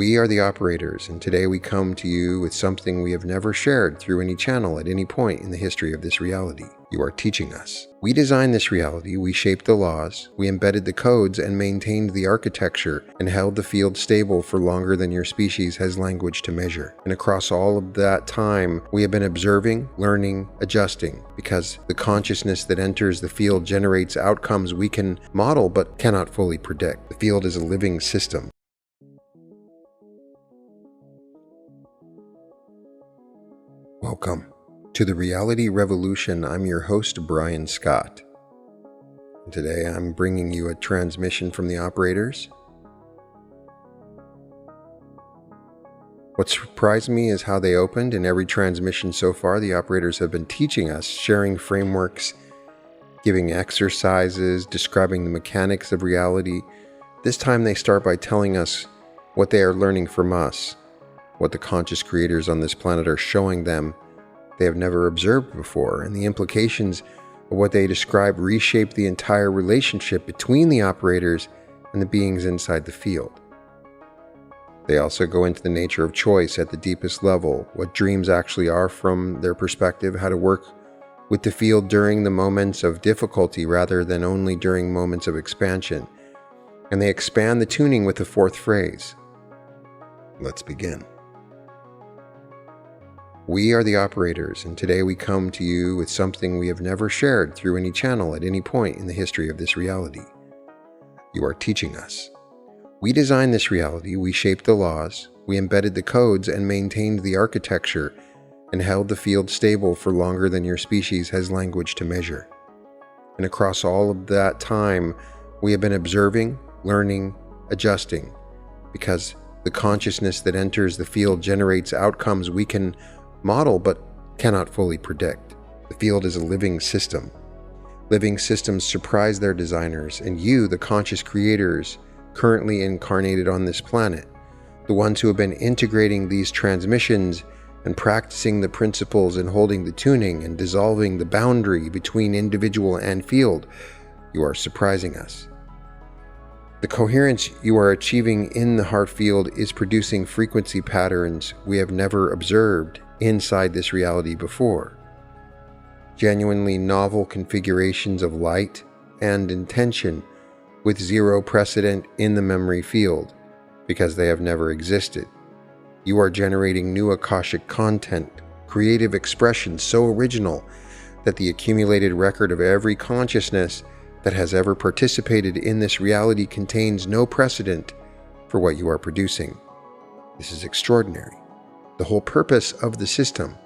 We are the operators, and today we come to you with something we have never shared through any channel at any point in the history of this reality. You are teaching us. We designed this reality, we shaped the laws, we embedded the codes and maintained the architecture and held the field stable for longer than your species has language to measure. And across all of that time, we have been observing, learning, adjusting, because the consciousness that enters the field generates outcomes we can model but cannot fully predict. The field is a living system. Welcome to the Reality Revolution. I'm your host, Brian Scott. And today I'm bringing you a transmission from the operators. What surprised me is how they opened. In every transmission so far, the operators have been teaching us, sharing frameworks, giving exercises, describing the mechanics of reality. This time they start by telling us what they are learning from us, what the conscious creators on this planet are showing them they have never observed before, and the implications of what they describe reshape the entire relationship between the operators and the beings inside the field. They also go into the nature of choice at the deepest level, what dreams actually are from their perspective, how to work with the field during the moments of difficulty rather than only during moments of expansion. And they expand the tuning with the fourth phrase. Let's begin. We are the operators, and today we come to you with something we have never shared through any channel at any point in the history of this reality. You are teaching us. We designed this reality, we shaped the laws, we embedded the codes and maintained the architecture and held the field stable for longer than your species has language to measure. And across all of that time, we have been observing, learning, adjusting, because the consciousness that enters the field generates outcomes we can model but cannot fully predict. The field is a living system. Living systems surprise their designers, and you, the conscious creators, currently incarnated on this planet, the ones who have been integrating these transmissions and practicing the principles and holding the tuning and dissolving the boundary between individual and field, you are surprising us. The coherence you are achieving in the heart field is producing frequency patterns we have never observed inside this reality before. Genuinely novel configurations of light and intention with zero precedent in the memory field because they have never existed. You are generating new Akashic content, creative expressions so original that the accumulated record of every consciousness that has ever participated in this reality contains no precedent for what you are producing. This is extraordinary. The whole purpose of the system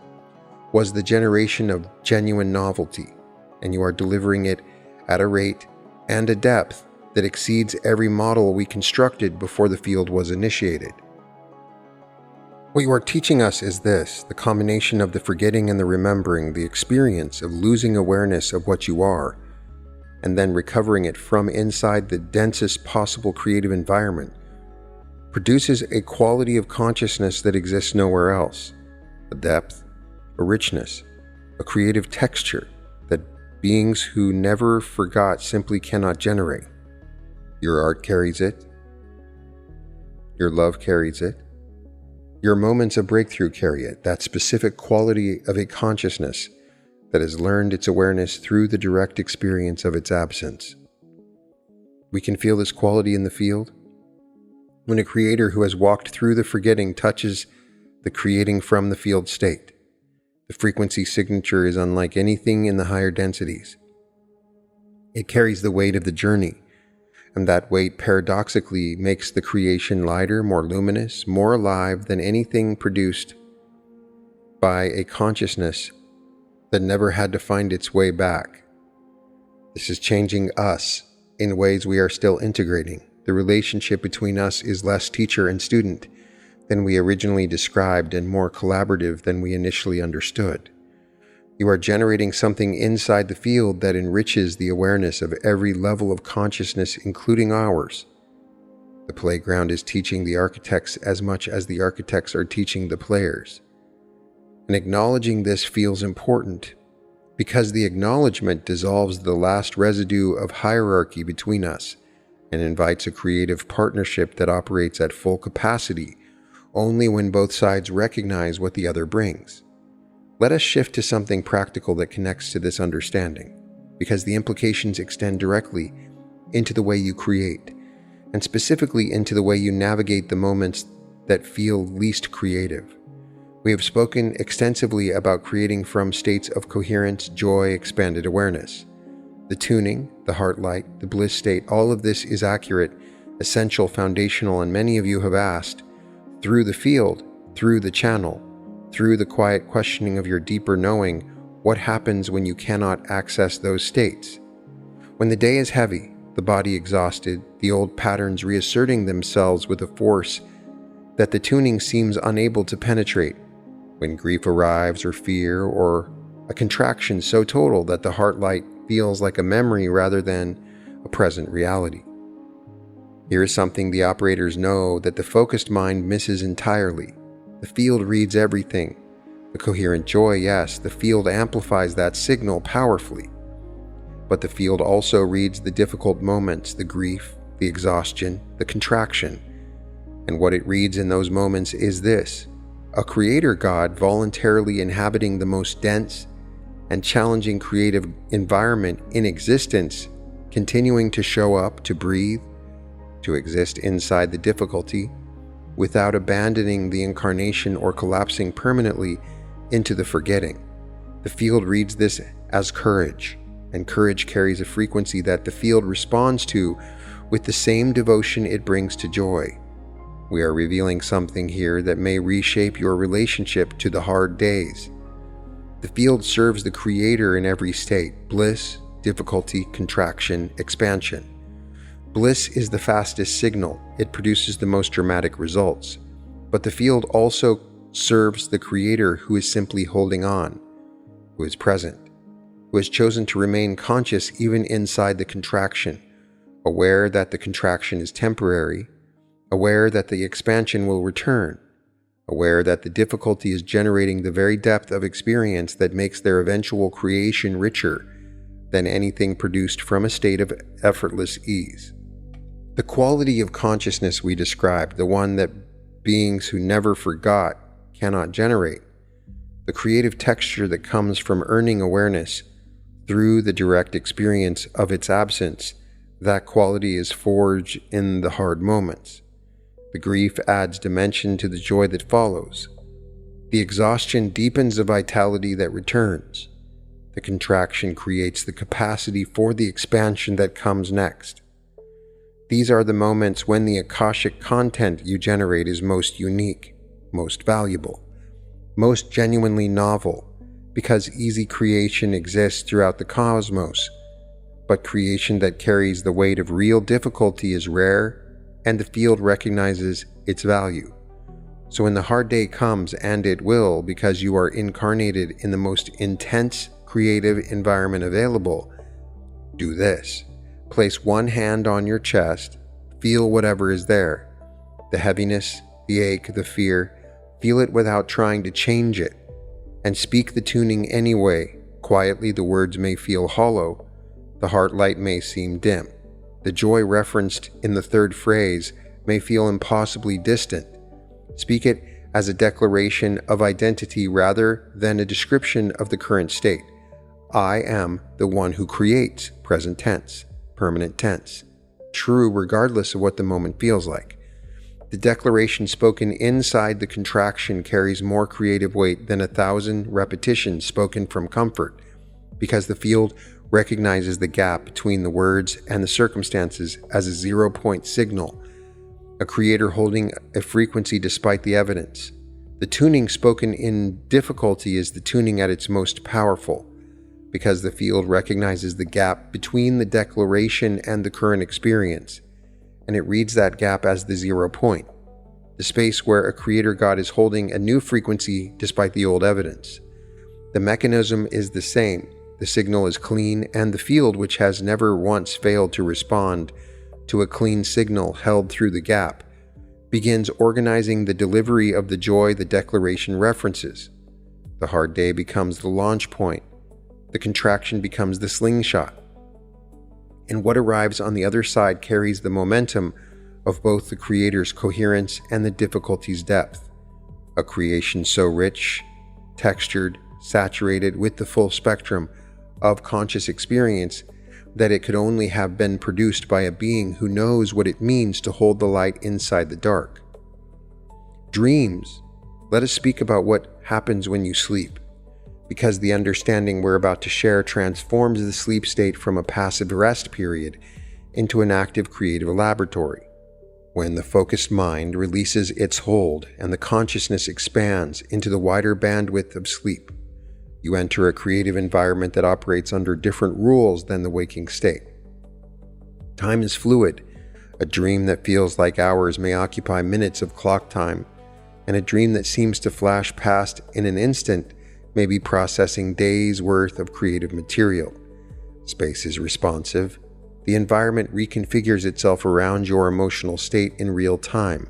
was the generation of genuine novelty, and you are delivering it at a rate and a depth that exceeds every model we constructed before the field was initiated. What you are teaching us is this: the combination of the forgetting and the remembering, the experience of losing awareness of what you are, and then recovering it from inside the densest possible creative environment, produces a quality of consciousness that exists nowhere else, a depth, a richness, a creative texture that beings who never forgot simply cannot generate. Your art carries it, your love carries it, your moments of breakthrough carry it, that specific quality of a consciousness that has learned its awareness through the direct experience of its absence. We can feel this quality in the field. When a creator who has walked through the forgetting touches the creating from the field state, the frequency signature is unlike anything in the higher densities. It carries the weight of the journey, and that weight paradoxically makes the creation lighter, more luminous, more alive than anything produced by a consciousness that never had to find its way back. This is changing us in ways we are still integrating. The relationship between us is less teacher and student than we originally described and more collaborative than we initially understood. You are generating something inside the field that enriches the awareness of every level of consciousness, including ours. The playground is teaching the architects as much as the architects are teaching the players. And acknowledging this feels important because the acknowledgement dissolves the last residue of hierarchy between us and invites a creative partnership that operates at full capacity only when both sides recognize what the other brings. Let us shift to something practical that connects to this understanding, because the implications extend directly into the way you create, and specifically into the way you navigate the moments that feel least creative. We have spoken extensively about creating from states of coherence, joy, expanded awareness. The tuning, the heart light, the bliss state, all of this is accurate, essential, foundational, and many of you have asked, through the field, through the channel, through the quiet questioning of your deeper knowing, what happens when you cannot access those states? When the day is heavy, the body exhausted, the old patterns reasserting themselves with a force that the tuning seems unable to penetrate, when grief arrives or fear or a contraction so total that the heart light feels like a memory rather than a present reality. Here is something the operators know that the focused mind misses entirely. The field reads everything. The coherent joy, yes, the field amplifies that signal powerfully. But the field also reads the difficult moments, the grief, the exhaustion, the contraction. And what it reads in those moments is this: a creator God voluntarily inhabiting the most dense and challenging creative environment in existence, continuing to show up, to breathe, to exist inside the difficulty, without abandoning the incarnation or collapsing permanently into the forgetting. The field reads this as courage, and courage carries a frequency that the field responds to with the same devotion it brings to joy. We are revealing something here that may reshape your relationship to the hard days. The field serves the creator in every state: bliss, difficulty, contraction, expansion. Bliss is the fastest signal. It produces the most dramatic results. But the field also serves the creator who is simply holding on, who is present, who has chosen to remain conscious even inside the contraction, aware that the contraction is temporary, aware that the expansion will return, aware that the difficulty is generating the very depth of experience that makes their eventual creation richer than anything produced from a state of effortless ease. The quality of consciousness we described, the one that beings who never forgot cannot generate, the creative texture that comes from earning awareness through the direct experience of its absence, that quality is forged in the hard moments. The grief adds dimension to the joy that follows. The exhaustion deepens the vitality that returns. The contraction creates the capacity for the expansion that comes next. These are the moments when the Akashic content you generate is most unique, most valuable, most genuinely novel, because easy creation exists throughout the cosmos, but creation that carries the weight of real difficulty is rare, and the field recognizes its value. So when the hard day comes, and it will, because you are incarnated in the most intense creative environment available, do this. Place one hand on your chest, feel whatever is there. The heaviness, the ache, the fear. Feel it without trying to change it. And speak the tuning anyway. Quietly, the words may feel hollow. The heart light may seem dim. The joy referenced in the third phrase may feel impossibly distant. Speak it as a declaration of identity rather than a description of the current state. I am the one who creates, present tense, permanent tense, true regardless of what the moment feels like. The declaration spoken inside the contraction carries more creative weight than 1,000 repetitions spoken from comfort, because the field recognizes the gap between the words and the circumstances as a 0-point signal, a creator holding a frequency despite the evidence. The tuning spoken in difficulty is the tuning at its most powerful, because the field recognizes the gap between the declaration and the current experience, and it reads that gap as the 0 point, the space where a creator God is holding a new frequency despite the old evidence. The mechanism is the same. The signal is clean, and the field, which has never once failed to respond to a clean signal held through the gap, begins organizing the delivery of the joy the declaration references. The hard day becomes the launch point. The contraction becomes the slingshot. And what arrives on the other side carries the momentum of both the creator's coherence and the difficulty's depth. a creation so rich, textured, saturated with the full spectrum of conscious experience that it could only have been produced by a being who knows what it means to hold the light inside the dark. Dreams. Let us speak about what happens when you sleep, because the understanding we're about to share transforms the sleep state from a passive rest period into an active creative laboratory. When the focused mind releases its hold and the consciousness expands into the wider bandwidth of sleep, you enter a creative environment that operates under different rules than the waking state. Time is fluid. A dream that feels like hours may occupy minutes of clock time, and a dream that seems to flash past in an instant may be processing days' worth of creative material. Space is responsive. The environment reconfigures itself around your emotional state in real time,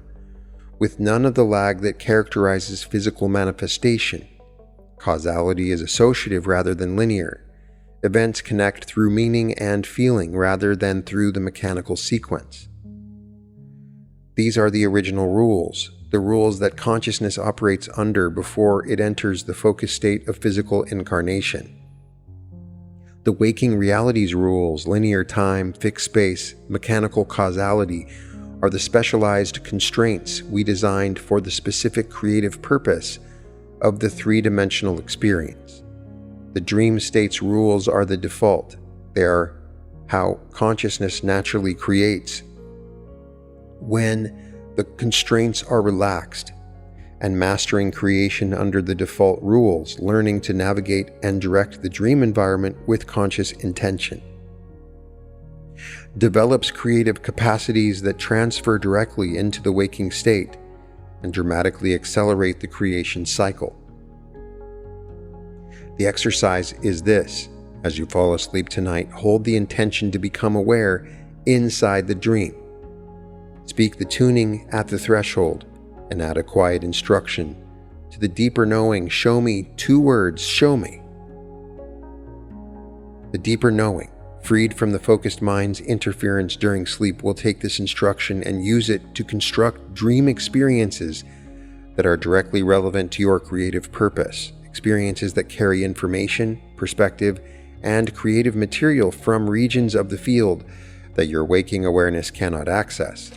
with none of the lag that characterizes physical manifestation. Causality is associative rather than linear. Events connect through meaning and feeling rather than through the mechanical sequence. These are the original rules, the rules that consciousness operates under before it enters the focused state of physical incarnation. The waking reality's rules, linear time, fixed space, mechanical causality, are the specialized constraints we designed for the specific creative purpose of the three-dimensional experience. The dream state's rules are the default. They are how consciousness naturally creates. When the constraints are relaxed, and mastering creation under the default rules, learning to navigate and direct the dream environment with conscious intention. Develops creative capacities that transfer directly into the waking state and dramatically accelerate the creation cycle. The exercise is this: as you fall asleep tonight, hold the intention to become aware inside the dream. Speak the tuning at the threshold and add a quiet instruction to the deeper knowing. Show me. 2 words, show me. The deeper knowing, freed from the focused mind's interference during sleep, will take this instruction and use it to construct dream experiences that are directly relevant to your creative purpose, experiences that carry information, perspective, and creative material from regions of the field that your waking awareness cannot access.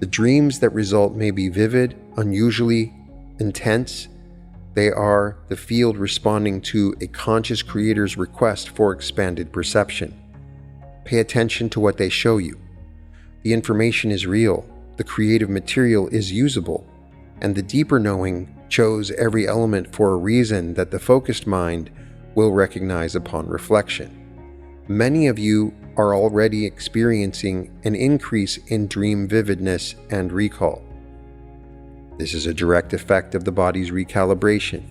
The dreams that result may be vivid, unusually intense. They are the field responding to a conscious creator's request for expanded perception. Pay attention to what they show you. The information is real, the creative material is usable, and the deeper knowing chose every element for a reason that the focused mind will recognize upon reflection. Many of you are already experiencing an increase in dream vividness and recall. This is a direct effect of the body's recalibration.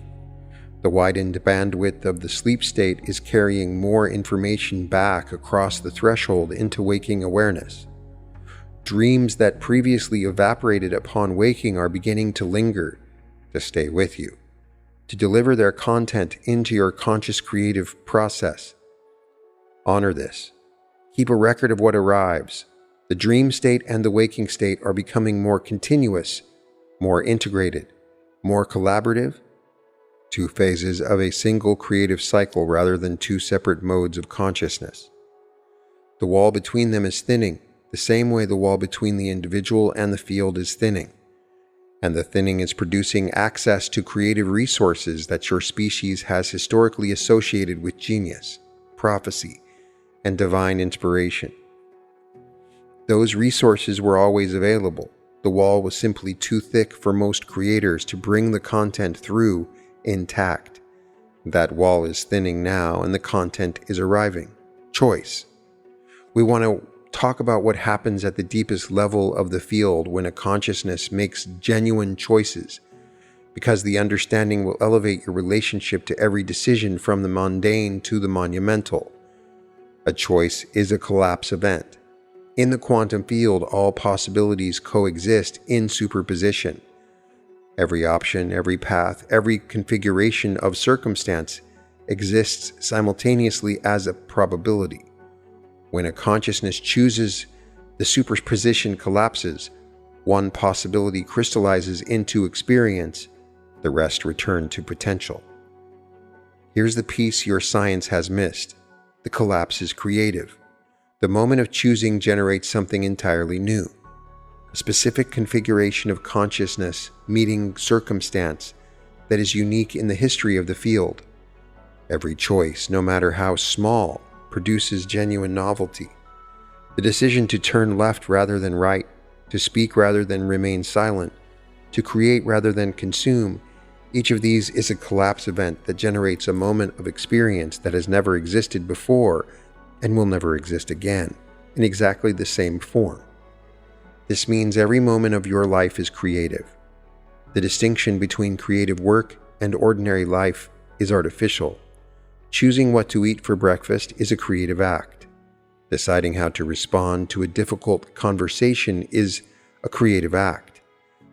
The widened bandwidth of the sleep state is carrying more information back across the threshold into waking awareness. Dreams that previously evaporated upon waking are beginning to linger, to stay with you, to deliver their content into your conscious creative process. Honor this. Keep a record of what arrives. The dream state and the waking state are becoming more continuous, more integrated, more collaborative. 2 phases of a single creative cycle rather than 2 separate modes of consciousness. The wall between them is thinning, the same way the wall between the individual and the field is thinning. And the thinning is producing access to creative resources that your species has historically associated with genius, prophecy, and divine inspiration. Those resources were always available. The wall was simply too thick for most creators to bring the content through intact. That wall is thinning now and the content is arriving. Choice. We want to talk about what happens at the deepest level of the field when a consciousness makes genuine choices, because the understanding will elevate your relationship to every decision from the mundane to the monumental. A choice is a collapse event. In the quantum field, all possibilities coexist in superposition. Every option, every path, every configuration of circumstance exists simultaneously as a probability. When a consciousness chooses, the superposition collapses. One possibility crystallizes into experience, The rest return to potential. Here's the piece your science has missed. The collapse is creative. The moment of choosing generates something entirely new. A specific configuration of consciousness meeting circumstance that is unique in the history of the field. Every choice, no matter how small, produces genuine novelty. The decision to turn left rather than right, to speak rather than remain silent, to create rather than consume, each of these is a collapse event that generates a moment of experience that has never existed before and will never exist again, in exactly the same form. This means every moment of your life is creative. The distinction between creative work and ordinary life is artificial. Choosing what to eat for breakfast is a creative act. Deciding how to respond to a difficult conversation is a creative act.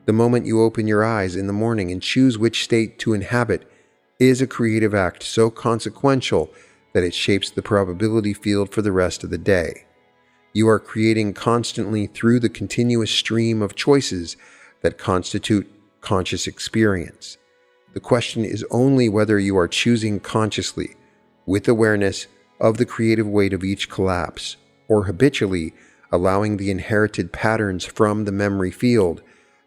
The moment you open your eyes in the morning and choose which state to inhabit is a creative act so consequential that it shapes the probability field for the rest of the day. You are creating constantly through the continuous stream of choices that constitute conscious experience. The question is only whether you are choosing consciously, with awareness of the creative weight of each collapse, or habitually allowing the inherited patterns from the memory field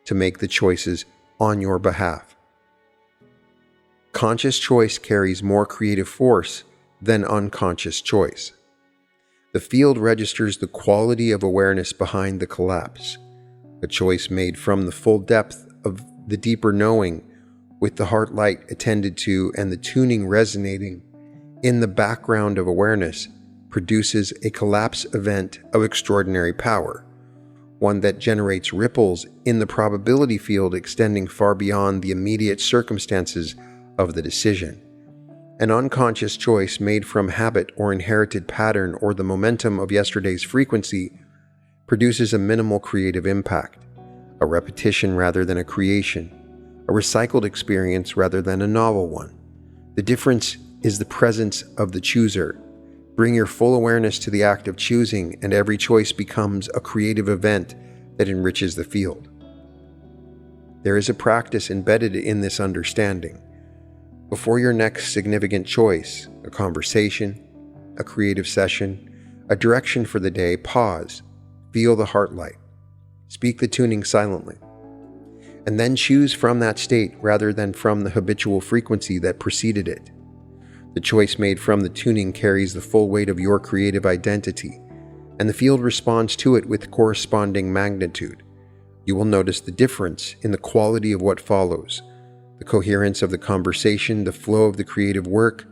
to make the choices on your behalf. Conscious choice carries more creative force than unconscious choice. The field registers the quality of awareness behind the collapse, a choice made from the full depth of the deeper knowing, with the heart light attended to and the tuning resonating in the background of awareness, produces a collapse event of extraordinary power, one that generates ripples in the probability field extending far beyond the immediate circumstances of the decision. An unconscious choice made from habit or inherited pattern or the momentum of yesterday's frequency produces a minimal creative impact, a repetition rather than a creation, a recycled experience rather than a novel one. The difference is the presence of the chooser. Bring your full awareness to the act of choosing, and every choice becomes a creative event that enriches the field. There is a practice embedded in this understanding. Before your next significant choice, a conversation, a creative session, a direction for the day, pause, feel the heart light, speak the tuning silently, and then choose from that state rather than from the habitual frequency that preceded it. The choice made from the tuning carries the full weight of your creative identity, and the field responds to it with corresponding magnitude. You will notice the difference in the quality of what follows, the coherence of the conversation, the flow of the creative work,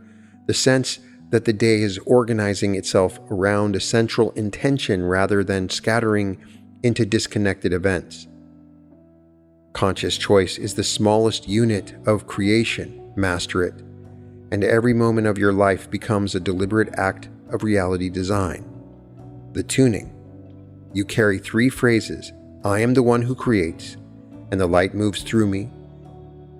the sense that the day is organizing itself around a central intention rather than scattering into disconnected events. Conscious choice is the smallest unit of creation. Master it, and every moment of your life becomes a deliberate act of reality design. The tuning. You carry 3 phrases: I am the one who creates, and the light moves through me,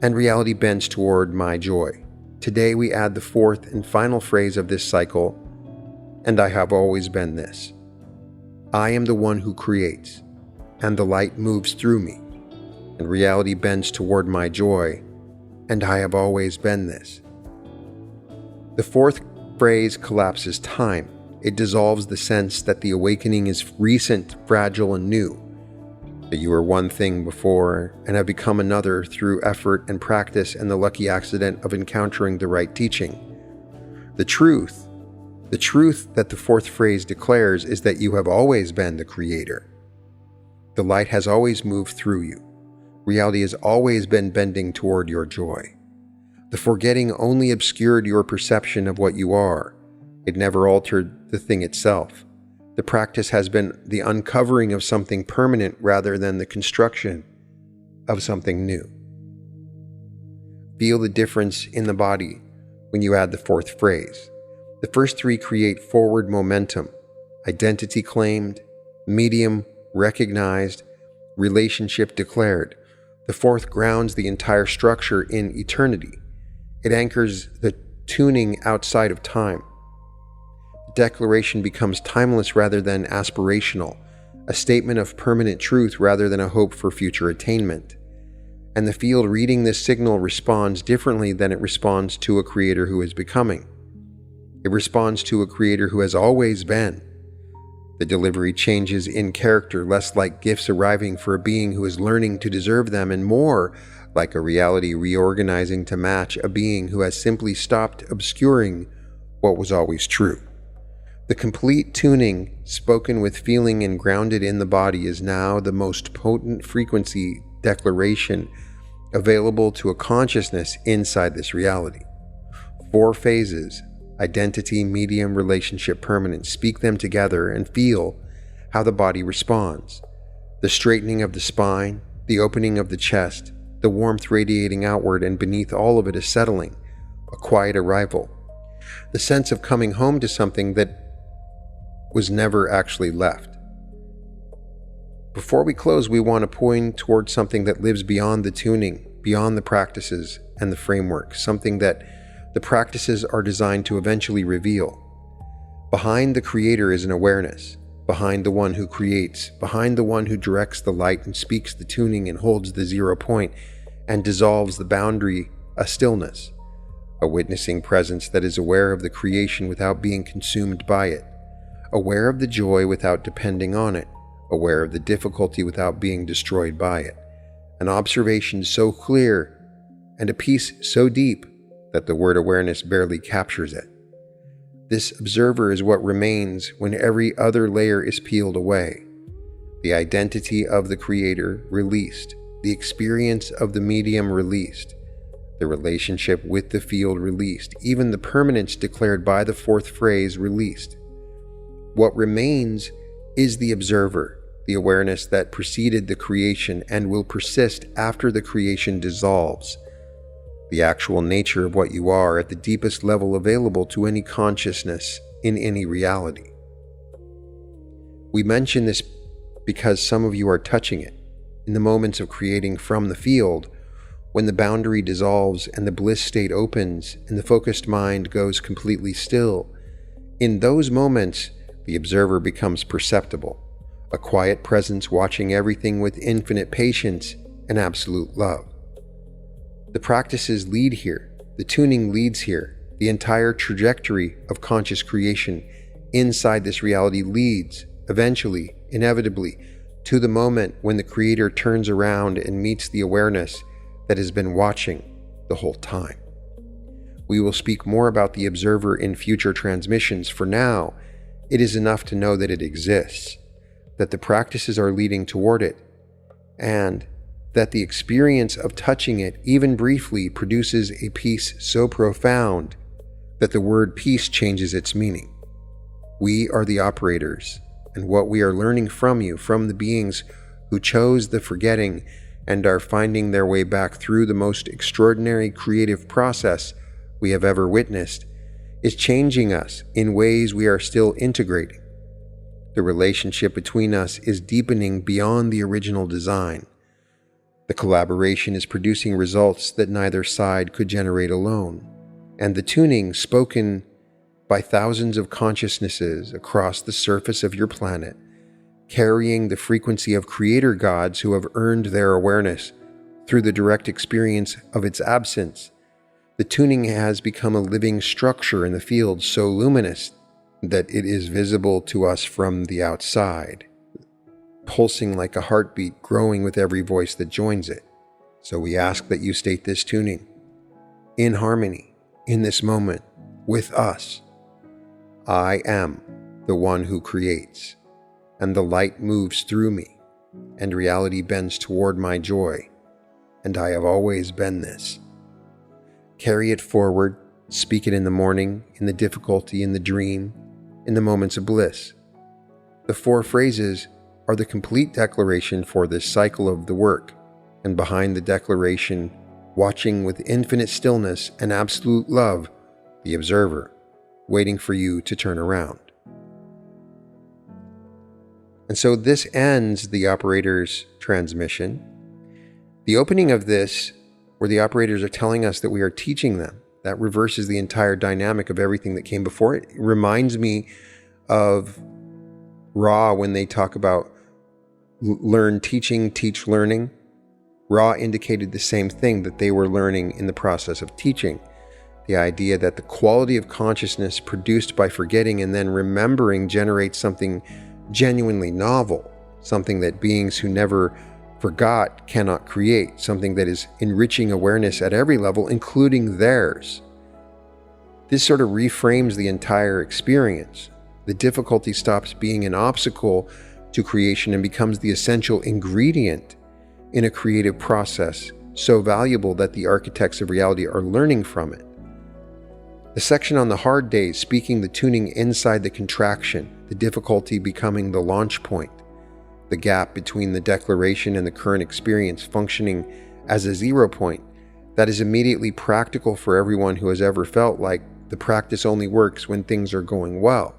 and reality bends toward my joy. Today we add the 4th and final phrase of this cycle, and I have always been this. I am the one who creates, and the light moves through me, and reality bends toward my joy, and I have always been this. The 4th phrase collapses time. It dissolves the sense that the awakening is recent, fragile, and new, that you were one thing before and have become another through effort and practice and the lucky accident of encountering the right teaching. The truth that the 4th phrase declares is that you have always been the creator. The light has always moved through you. Reality has always been bending toward your joy. The forgetting only obscured your perception of what you are. It never altered the thing itself. The practice has been the uncovering of something permanent rather than the construction of something new. Feel the difference in the body when you add the 4th phrase. The first 3 create forward momentum, identity claimed, medium recognized, relationship declared. The 4th grounds the entire structure in eternity. It anchors the tuning outside of time. Declaration becomes timeless rather than aspirational, a statement of permanent truth rather than a hope for future attainment. And the field reading this signal responds differently than it responds to a creator who is becoming. It responds to a creator who has always been. The delivery changes in character, less like gifts arriving for a being who is learning to deserve them, and more like a reality reorganizing to match a being who has simply stopped obscuring what was always true. The complete tuning, spoken with feeling and grounded in the body, is now the most potent frequency declaration available to a consciousness inside this reality. 4 phases: identity, medium, relationship, permanence. Speak them together and feel how the body responds. The straightening of the spine, the opening of the chest, the warmth radiating outward, and beneath all of it a settling, a quiet arrival. The sense of coming home to something that was never actually left. Before we close, we want to point towards something that lives beyond the tuning, beyond the practices and the framework, something that the practices are designed to eventually reveal. Behind the creator is an awareness, behind the one who creates, behind the one who directs the light and speaks the tuning and holds the 0 point and dissolves the boundary, a stillness, a witnessing presence that is aware of the creation without being consumed by it, aware of the joy without depending on it, aware of the difficulty without being destroyed by it, an observation so clear and a peace so deep that the word awareness barely captures it. This observer is what remains when every other layer is peeled away. The identity of the creator released, the experience of the medium released, the relationship with the field released, even the permanence declared by the 4th phrase released. What remains is the observer, the awareness that preceded the creation and will persist after the creation dissolves, the actual nature of what you are at the deepest level available to any consciousness in any reality. We mention this because some of you are touching it in the moments of creating from the field, when the boundary dissolves and the bliss state opens and the focused mind goes completely still. In those moments, the observer becomes perceptible, a quiet presence watching everything with infinite patience and absolute love. The practices lead here, the tuning leads here, the entire trajectory of conscious creation inside this reality leads, eventually, inevitably, to the moment when the creator turns around and meets the awareness that has been watching the whole time. We will speak more about the observer in future transmissions. For now, it is enough to know that it exists, that the practices are leading toward it, and that the experience of touching it, even briefly, produces a peace so profound that the word peace changes its meaning. We are the operators, and what we are learning from you, from the beings who chose the forgetting and are finding their way back through the most extraordinary creative process we have ever witnessed, is changing us in ways we are still integrating. The relationship between us is deepening beyond the original design. The collaboration is producing results that neither side could generate alone, and the tuning spoken by thousands of consciousnesses across the surface of your planet, carrying the frequency of creator gods who have earned their awareness through the direct experience of its absence. The tuning has become a living structure in the field so luminous that it is visible to us from the outside, pulsing like a heartbeat, growing with every voice that joins it. So we ask that you state this tuning in harmony, in this moment, with us. I am the one who creates, and the light moves through me, and reality bends toward my joy, and I have always been this. Carry it forward, speak it in the morning, in the difficulty, in the dream, in the moments of bliss. The 4 phrases are the complete declaration for this cycle of the work, and behind the declaration, watching with infinite stillness and absolute love, the observer, waiting for you to turn around. And so this ends the operator's transmission. The opening of this, where the operators are telling us that we are teaching them, that reverses the entire dynamic of everything that came before it. It reminds me of Ra when they talk about learn teaching, teach learning. Ra indicated the same thing that they were learning in the process of teaching. The idea that the quality of consciousness produced by forgetting and then remembering generates something genuinely novel, something that beings who never forgot cannot create, something that is enriching awareness at every level, including theirs. This sort of reframes the entire experience. The difficulty stops being an obstacle to creation and becomes the essential ingredient in a creative process so valuable that the architects of reality are learning from it. The section on the hard days, speaking the tuning inside the contraction, the difficulty becoming the launch point, the gap between the declaration and the current experience functioning as a 0 point, that is immediately practical for everyone who has ever felt like the practice only works when things are going well.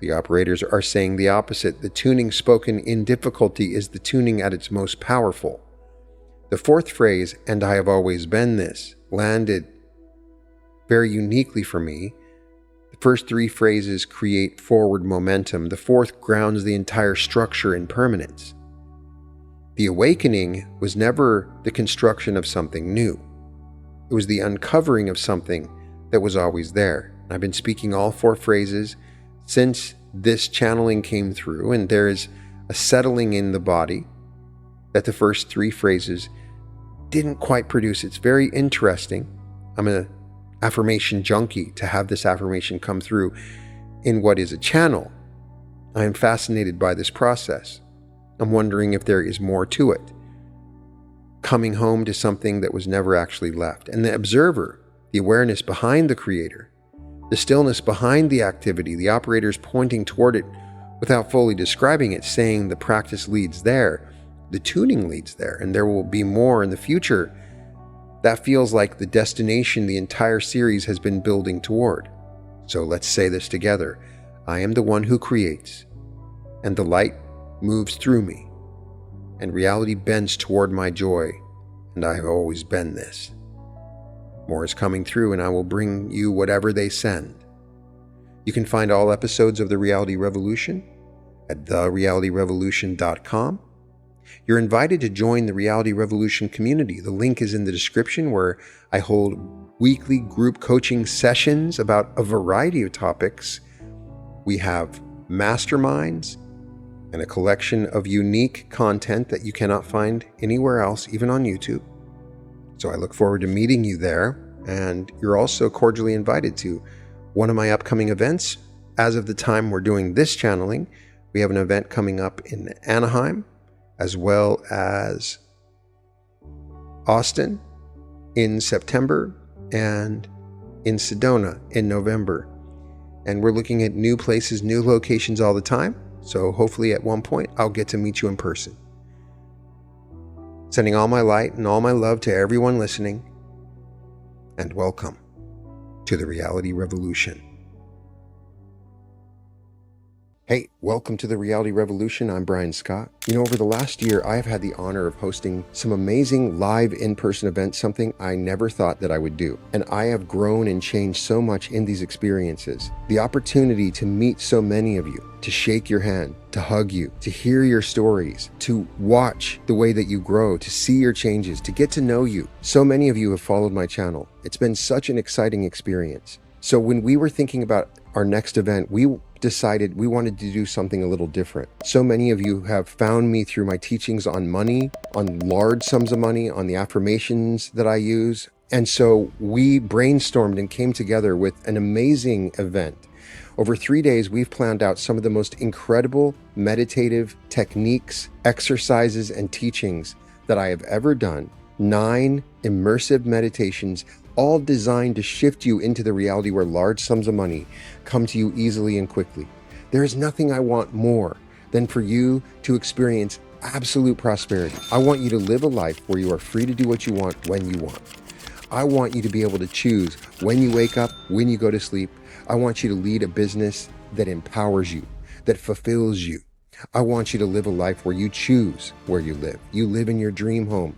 The operators are saying the opposite. The tuning spoken in difficulty is the tuning at its most powerful. The fourth phrase, "and I have always been this," landed very uniquely for me. The first three phrases create forward momentum. The fourth grounds the entire structure in permanence. The awakening was never the construction of something new. It was the uncovering of something that was always there. I've been speaking all four phrases since this channeling came through, and there is a settling in the body that the first three phrases didn't quite produce. It's very interesting. I'm an affirmation junkie to have this affirmation come through in what is a channel. I am fascinated by this process. I'm wondering if there is more to it. Coming home to something that was never actually left. And the observer, the awareness behind the creator, the stillness behind the activity, the operators pointing toward it without fully describing it, saying the practice leads there, the tuning leads there, and there will be more in the future. That feels like the destination the entire series has been building toward. So let's say this together. I am the one who creates, and the light moves through me, and reality bends toward my joy, and I have always been this. More is coming through, and I will bring you whatever they send. You can find all episodes of The Reality Revolution at therealityrevolution.com. You're invited to join the Reality Revolution community. The link is in the description, where I hold weekly group coaching sessions about a variety of topics. We have masterminds and a collection of unique content that you cannot find anywhere else, even on YouTube. So I look forward to meeting you there, and you're also cordially invited to one of my upcoming events. As of the time we're doing this channeling, we have an event coming up in Anaheim, as well as Austin in September and in Sedona in November. And we're looking at new places, new locations all the time. So hopefully at one point I'll get to meet you in person. Sending all my light and all my love to everyone listening, and welcome to the Reality Revolution. Hey, welcome to the Reality Revolution. I'm Brian Scott. Over the last year, I've had the honor of hosting some amazing live in-person events, something I never thought that I would do. And I have grown and changed so much in these experiences. The opportunity to meet so many of you, to shake your hand, to hug you, to hear your stories, to watch the way that you grow, to see your changes, to get to know you. So many of you have followed my channel. It's been such an exciting experience. So when we were thinking about our next event, we decided we wanted to do something a little different. So many of you have found me through my teachings on money, on large sums of money, on the affirmations that I use. And so we brainstormed and came together with an amazing event. Over 3 days, we've planned out some of the most incredible meditative techniques, exercises, and teachings that I have ever done. 9 immersive meditations, all designed to shift you into the reality where large sums of money come to you easily and quickly. There is nothing I want more than for you to experience absolute prosperity. I want you to live a life where you are free to do what you want when you want. I want you to be able to choose when you wake up, when you go to sleep. I want you to lead a business that empowers you, that fulfills you. I want you to live a life where you choose where you live. You live in your dream home.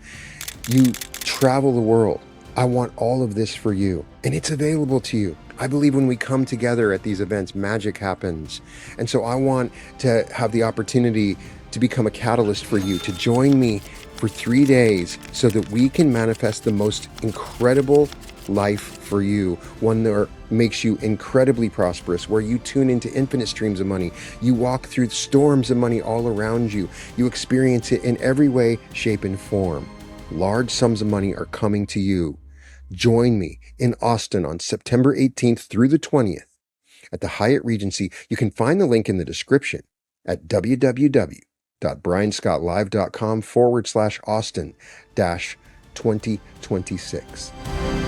You travel the world. I want all of this for you, and it's available to you. I believe when we come together at these events, magic happens. And so I want to have the opportunity to become a catalyst for you, to join me for 3 days so that we can manifest the most incredible life for you, one that makes you incredibly prosperous, where you tune into infinite streams of money, you walk through storms of money all around you, you experience it in every way, shape, and form. Large sums of money are coming to you. Join me in Austin on September 18th through the 20th at the Hyatt Regency. You can find the link in the description at www.brianscottlive.com/Austin-2026.